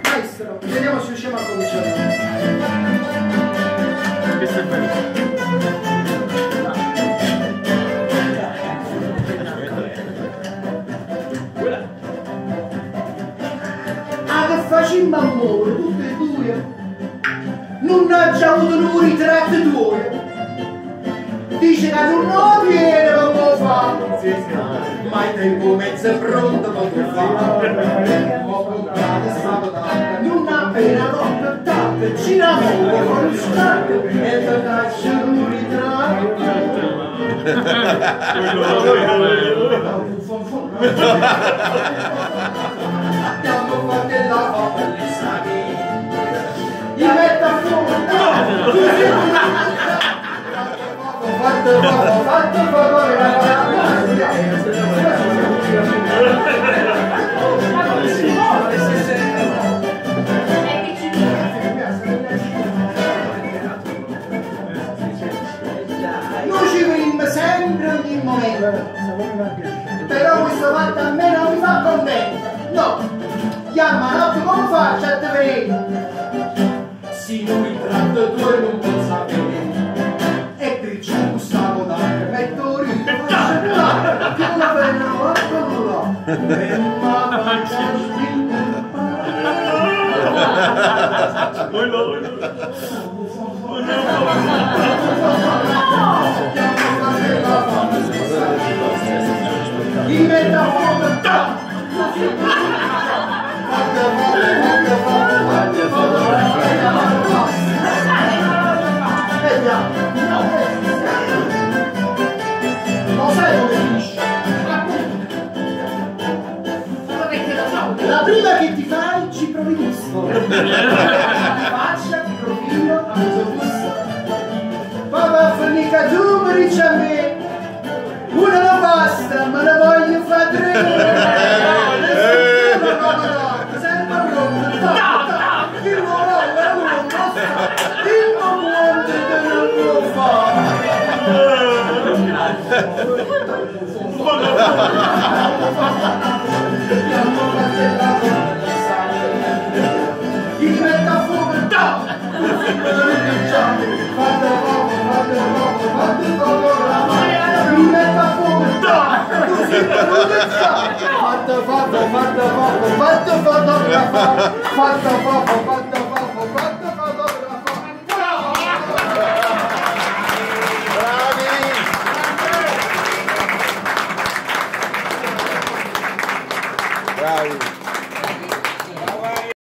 Maestro, vediamo se riusciamo a cominciare. Questo è bello. Facciamo amore, tutte e due. Non ha già avuto un ritratto tuo. Dice che tu non viene, non lo fa. Ma il tempo mezzo è pronto, non lo fa. Non appena l'ho trattato, ci lavoro con il stato e ti lascio un ritratto. Abbiamo fatto la fatta agli stati. Gli metto a fuoco. Fatto poco. Noi ci vediamo sempre ogni momento. Però questa volta a me non mi fa contento. No, chiama notte come faccio a te vedere? Si non ritratto tu e non può sapere. E grigio Gustavo D'Arca, metto ritmo cellulare, che la pena non va con là. E ma faccia spinta il Gli metto a fuoco il top. Lo sai come finisce? La prima che ti fai ci provi gusto. Ti faccia, ti profilo, a questo gusto. Poi va a finire che tu mi dici a me. Una non basta, ma ne voglio fare tre. Sempre pronto. Il ruolo è lungo. Il momento che non lo fa. Gli metto a fuoco il top. Fate poco. Gli metto a fuoco il top. Fatto poco. Bravi!